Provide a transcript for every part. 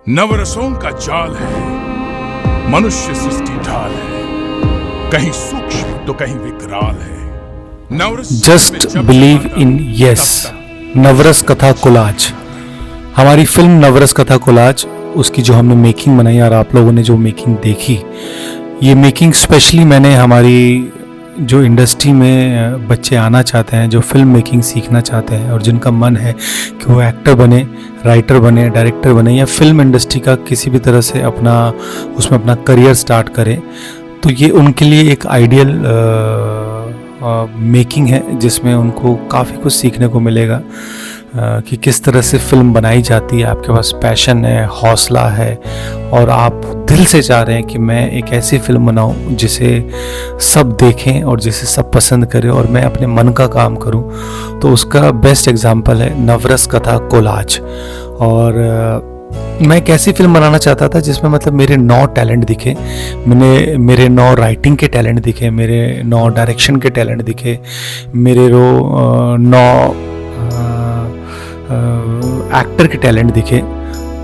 नवरसों का जाल है, मनुष्य सृष्टि ढाल है, कहीं सूक्ष्म तो कहीं विकराल है। Just believe in yes. Navras Katha collage, हमारी फिल्म नवरस कथा कोलाज, उसकी जो हमने मेकिंग बनाई और आप लोगों ने जो मेकिंग देखी, ये मेकिंग स्पेशली मैंने हमारी जो इंडस्ट्री में बच्चे आना चाहते हैं, जो फिल्म मेकिंग सीखना चाहते हैं और जिनका मन है कि वो एक्टर बने, राइटर बने, डायरेक्टर बने या फिल्म इंडस्ट्री का किसी भी तरह से उसमें अपना करियर स्टार्ट करें, तो ये उनके लिए एक आइडियल मेकिंग है जिसमें उनको काफ़ी कुछ सीखने को मिलेगा कि किस तरह से फिल्म बनाई जाती है। आपके पास पैशन है, हौसला है और आप दिल से चाह रहे हैं कि मैं एक ऐसी फिल्म बनाऊं जिसे सब देखें और जिसे सब पसंद करें और मैं अपने मन का काम करूं, तो उसका बेस्ट एग्जांपल है नवरस कथा कोलाज। और मैं एक ऐसी फिल्म बनाना चाहता था जिसमें मतलब मेरे 9 टैलेंट दिखे, मेरे 9 राइटिंग के टैलेंट दिखे, मेरे 9 डायरेक्शन के टैलेंट दिखे, मेरे 9 एक्टर के टैलेंट दिखे।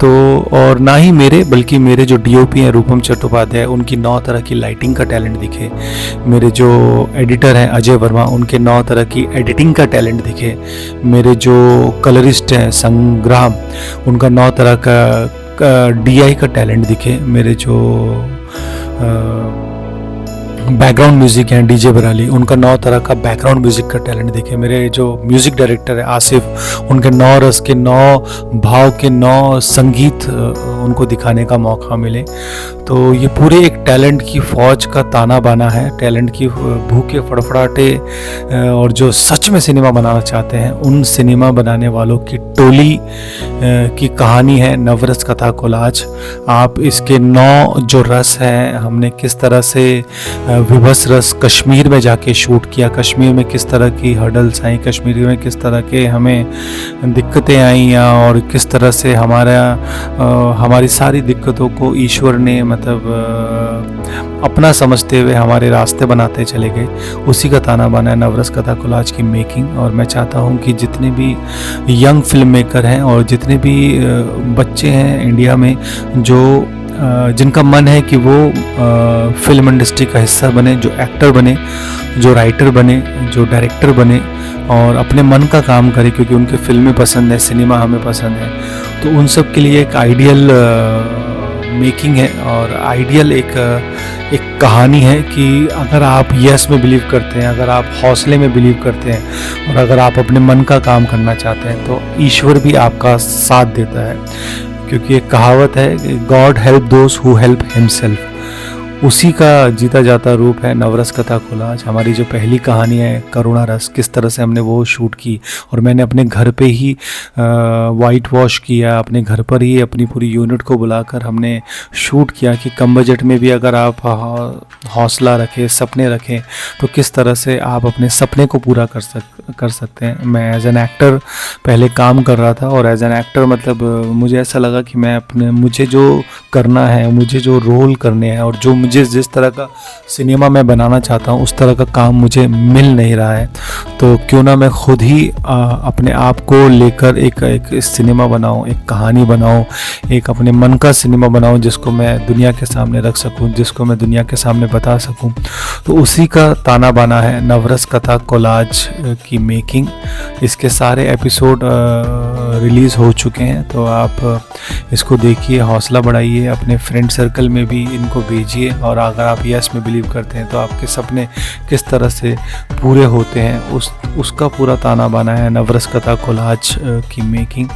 तो और ना ही बल्कि मेरे जो डीओपी हैं रूपम चट्टोपाध्याय, उनकी 9 तरह की लाइटिंग का टैलेंट दिखे। मेरे जो एडिटर हैं अजय वर्मा, उनके 9 तरह की एडिटिंग का टैलेंट दिखे। मेरे जो कलरिस्ट हैं संग्राम, उनका 9 तरह का डीआई का टैलेंट दिखे। मेरे जो बैकग्राउंड म्यूजिक हैं डीजे बराली, उनका 9 तरह का बैकग्राउंड म्यूजिक का टैलेंट दिखे। मेरे जो म्यूजिक डायरेक्टर है आसिफ, उनके 9 रस के 9 भाव के 9 संगीत उनको दिखाने का मौका मिले। तो ये पूरे एक टैलेंट की फौज का ताना बाना है, टैलेंट की भूखे फड़फड़ाटे और जो सच में सिनेमा बनाना चाहते हैं उन सिनेमा बनाने वालों की टोली की कहानी है नवरस कथा कोलाज। आप इसके 9 जो रस हैं, हमने किस तरह से विभस रस कश्मीर में जाके शूट किया, कश्मीर में किस तरह की हर्डल्स आई, कश्मीर में किस तरह के हमें दिक्कतें आई और किस तरह से हमारी सारी दिक्कतों को ईश्वर ने अपना समझते हुए हमारे रास्ते बनाते चले गए, उसी का ताना बाना है नवरस कथा कोलाज की मेकिंग। और मैं चाहता हूँ कि जितने भी यंग फिल्म मेकर हैं और जितने भी बच्चे हैं इंडिया में जिनका मन है कि वो फिल्म इंडस्ट्री का हिस्सा बने, जो एक्टर बने, जो राइटर बने, जो डायरेक्टर बने और अपने मन का काम करे, क्योंकि उनके फिल्में पसंद है, सिनेमा हमें पसंद है, तो उन सब के लिए एक आइडियल मेकिंग है और आइडियल एक कहानी है कि अगर आप यस में बिलीव करते हैं, अगर आप हौसले में बिलीव करते हैं और अगर आप अपने मन का काम करना चाहते हैं, तो ईश्वर भी आपका साथ देता है। क्योंकि एक कहावत है, God help those who help himself, उसी का जीता जाता रूप है नवरस कथा कोलाज। हमारी जो पहली कहानी है करुणा रस, किस तरह से हमने वो शूट की और मैंने अपने घर पे ही वाइट वॉश किया, अपने घर पर ही अपनी पूरी यूनिट को बुलाकर हमने शूट किया कि कम बजट में भी अगर आप हौसला रखें, सपने रखें, तो किस तरह से आप अपने सपने को पूरा कर सकते हैं। मैं एज एन एक्टर पहले काम कर रहा था और एज एन एक्टर मुझे ऐसा लगा कि मुझे जो करना है, मुझे जो रोल करने हैं और जो मुझे जिस तरह का सिनेमा मैं बनाना चाहता हूँ उस तरह का काम मुझे मिल नहीं रहा है, तो क्यों ना मैं खुद ही अपने आप को लेकर एक सिनेमा बनाऊँ, एक कहानी बनाऊँ, एक अपने मन का सिनेमा बनाऊँ जिसको मैं दुनिया के सामने रख सकूँ, जिसको मैं दुनिया के सामने बता सकूँ। तो उसी का ताना बाना है नवरस कथा कोलाज की मेकिंग। इसके सारे एपिसोड रिलीज़ हो चुके हैं, तो आप इसको देखिए, हौसला बढ़ाइए, अपने फ्रेंड सर्कल में भी इनको भेजिए। और अगर आप यस में बिलीव करते हैं तो आपके सपने किस तरह से पूरे होते हैं उसका पूरा ताना बाना है नवरस कथा कोलाज की मेकिंग।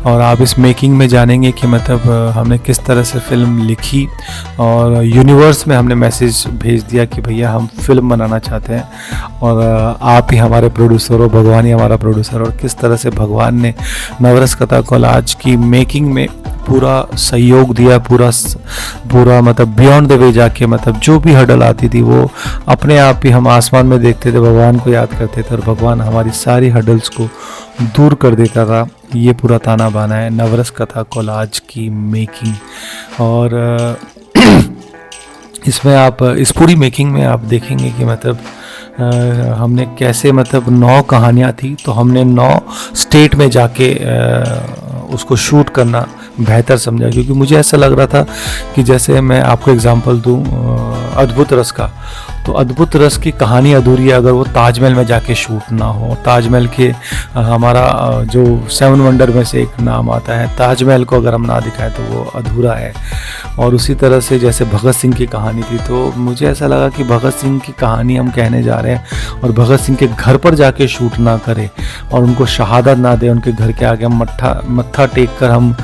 और आप इस मेकिंग में जानेंगे कि हमने किस तरह से फिल्म लिखी और यूनिवर्स में हमने मैसेज भेज दिया कि भैया हम फिल्म बनाना चाहते हैं और आप ही हमारे प्रोड्यूसर हो, भगवान ही हमारा प्रोड्यूसर। और किस तरह से भगवान ने नवरस कथा कोलाज की मेकिंग में पूरा सहयोग दिया, पूरा बियॉन्ड द वे जाके जो भी हर्डल आती थी वो अपने आप ही हम आसमान में देखते थे, भगवान को याद करते थे और भगवान हमारी सारी हर्डल्स को दूर कर देता था। ये पूरा ताना बाना है नवरस कथा कोलाज की मेकिंग। और इसमें आप इस पूरी मेकिंग में आप देखेंगे कि हमने कैसे मतलब 9 कहानियाँ थी, तो हमने 9 स्टेट में जाके उसको शूट करना बेहतर समझा, क्योंकि मुझे ऐसा लग रहा था कि जैसे मैं आपको एग्जांपल दूं अद्भुत रस का, तो अद्भुत रस की कहानी अधूरी है अगर वो ताजमहल में जाके शूट ना हो। ताजमहल के हमारा जो 7 वंडर में से एक नाम आता है, ताजमहल को अगर हम ना दिखाएं तो वो अधूरा है। और उसी तरह से जैसे भगत सिंह की कहानी थी, तो मुझे ऐसा लगा कि भगत सिंह की कहानी हम कहने जा रहे हैं और भगत सिंह के घर पर जाके शूट ना करें और उनको शहादत ना दें, उनके घर के आगे हम मत्था टेक कर हम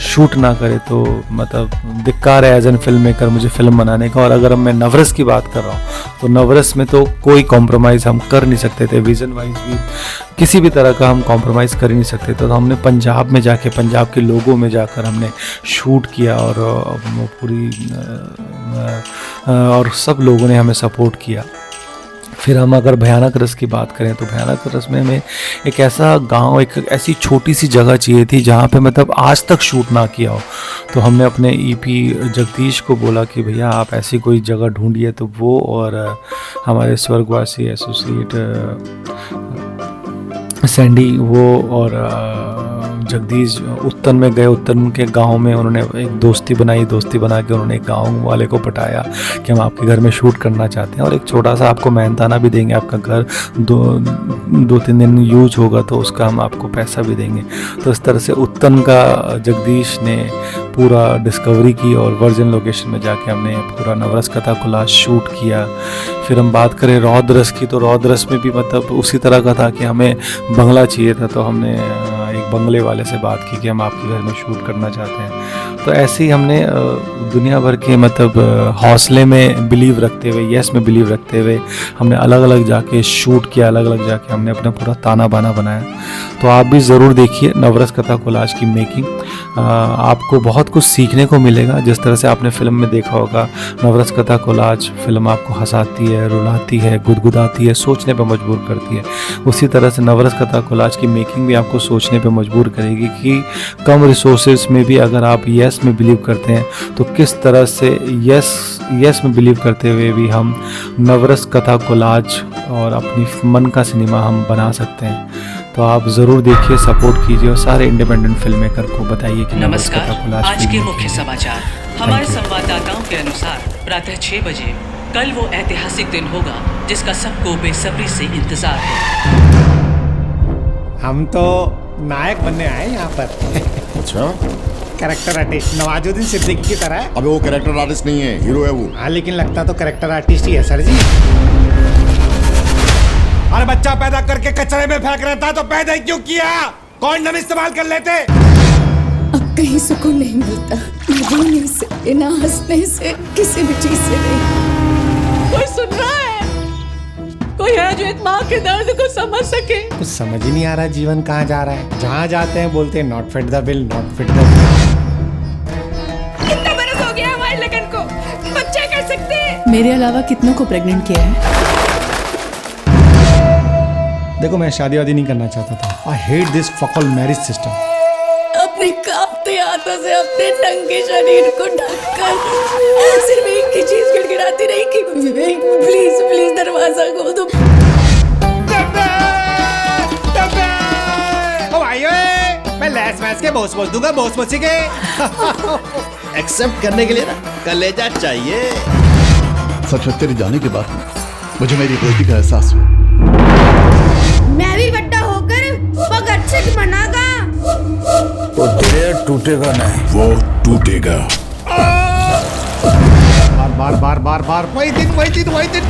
शूट ना करें, तो मतलब धिक्कार है एज एन फिल्म मेकर मुझे फिल्म बनाने का। और अगर मैं नवरस की बात कर रहा हूँ तो नवरस में तो कोई कॉम्प्रोमाइज़ हम कर नहीं सकते थे, विजन वाइज भी किसी भी तरह का हम कॉम्प्रोमाइज़ कर ही नहीं सकते। तो हमने पंजाब में जाके पंजाब के लोगों में जाकर हमने शूट किया और पूरी और सब लोगों ने हमें सपोर्ट किया। फिर हम अगर भयानक रस की बात करें तो भयानक रस में हमें एक ऐसा गांव, एक ऐसी छोटी सी जगह चाहिए थी जहां पे मतलब आज तक शूट ना किया हो। तो हमने अपने ईपी जगदीश को बोला कि भैया आप ऐसी कोई जगह ढूंढिए, तो वो और हमारे स्वर्गवासी एसोसिएट सैंडी वो और जगदीश उत्तन में गए। उत्तन के गांव में उन्होंने एक दोस्ती बनाई, दोस्ती बना के उन्होंने एक गांव वाले को पटाया कि हम आपके घर में शूट करना चाहते हैं और एक छोटा सा आपको मेहनताना भी देंगे, आपका घर 2-3 दिन यूज होगा तो उसका हम आपको पैसा भी देंगे। तो इस तरह से उत्तन का जगदीश ने पूरा डिस्कवरी की और वर्जिन लोकेशन में जाके हमने पूरा नवरस कथा कोलाज शूट किया। फिर हम बात करें रौद्रस की, तो रौद्रस में भी मतलब उसी तरह का था कि हमें बंगला चाहिए था, तो हमने एक बंगले वाले से बात की कि हम आपके घर में शूट करना चाहते हैं। तो ऐसे ही हमने दुनिया भर के मतलब हौसले में बिलीव रखते हुए, यस में बिलीव रखते हुए हमने अलग अलग जाके शूट किया, अलग अलग जाके हमने अपना पूरा ताना बाना बनाया। तो आप भी ज़रूर देखिए नवरस कथा कोलाज की मेकिंग, आपको बहुत कुछ सीखने को मिलेगा। जिस तरह से आपने फिल्म में देखा होगा नवरस कथा कोलाज फिल्म आपको हंसाती है, रुलाती है, गुदगुदाती है, सोचने पर मजबूर करती है। उसी तरह से नवरस कथा कोलाज की मेकिंग भी आपको सोचने पे मजबूर करेगी कि कम रिसोर्सेज में भी अगर आप यस में बिलीव करते हैं तो किस तरह से यस में बिलीव करते हुए भी हम नवरस कथा कोलाज और अपनी मन का सिनेमा हम बना सकते हैं। तो आप ज़रूर देखिए, सपोर्ट कीजिए और सारे इंडिपेंडेंट फिल्म मेकर को बताइए कि नवरस कथा कोलाज। आज के मुख्य समाचार हमारे संवाददाताओं के अनुसार प्रातः 6 बजे कल वो ऐतिहासिक दिन होगा जिसका सबको बेसब्री से इंतजार है। हम तो नायक बनने आए यहाँ पर। अच्छा, कैरेक्टर आर्टिस्ट नवाजुद्दीन सिद्दीकी की तरह है। अबे वो कैरेक्टर आर्टिस्ट नहीं है, हीरो है वो। हाँ, लेकिन लगता तो कैरेक्टर आर्टिस्ट ही है सर जी। अरे बच्चा पैदा करके कचरे में फेंक रहा था तो पैदा ही क्यों किया? कॉन्डम इस्तेमाल कर लेते। अब कहीं सुकून नहीं मिलता, ना रोने से, ना हंसने से, किसी भी चीज से नहीं। कोई सुन रहा है? कोई है जो एक माँ के दर्द को समझ सके? कुछ समझ ही नहीं आ रहा जीवन कहाँ जा रहा है। जहाँ जाते हैं बोलते हैं not fit the bill, not fit the bill. कितना बरस हो गया हमारे लगन को, बच्चे कर सकते हैं। मेरे अलावा कितनों को प्रेग्नेंट किया है? देखो, मैं शादी वादी नहीं करना चाहता था। आई हेट दिस फकल मैरिज सिस्टम। अपने कांपते हाथों से अपने नंगे शरीर को ढककर सिर्फ एक ही चीज गिड़गिड़ाती रही कि प्लीज प्लीज दरवाजा खोल दो। ओ भाइयों, मैं लैस मैस के बॉस बोल दूंगा, बॉस मोची के। एक्सेप्ट करने के लिए ना कलेजा चाहिए। सच में तेरे जाने के बाद मुझे मेरी गलती का एहसास हुआ। मैं भी बड्डा होकर पगड़ से मनागा। वो देर टूटेगा नहीं, वो टूटेगा। बार बार बार बार वही दिन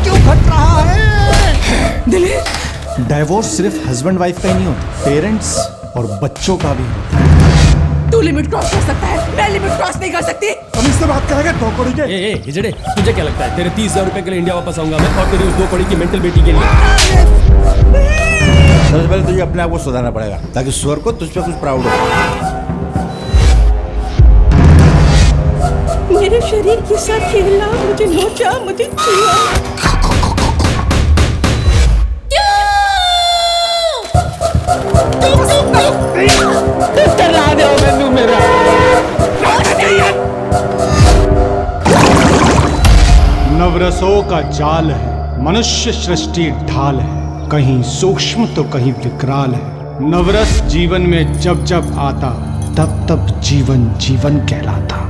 क्यों घट रहा है? दिलीप, डाइवोर्स सिर्फ हस्बैंड वाइफ का ही नहीं होता, पेरेंट्स और बच्चों का भी होता है। तू लिमिट क्रॉस कर सकता है, मैं लिमिट क्रॉस नहीं कर सकती। हम इससे बात करेंगे दो कौड़ी के। ए हिजड़े, तुझे क्या लगता है तेरे 30,000 रुपए के लिए इंडिया वापस आऊंगा मैं और तेरी उस 2 कौड़ी की मेंटल बेटी के लिए? सबसे पहले तुझे अपने आप को सुधारना पड़ेगा ताकि स्वर को तुझ पे कुछ प्राउड हो। मेरे शरीर के साथ खेलना, मुझे नोचा, मुझे छुआ। नवरसों का जाल है, मनुष्य सृष्टि ढाल है, कहीं सूक्ष्म तो कहीं विकराल है। नवरस जीवन में जब जब आता, तब तब जीवन जीवन कहलाता।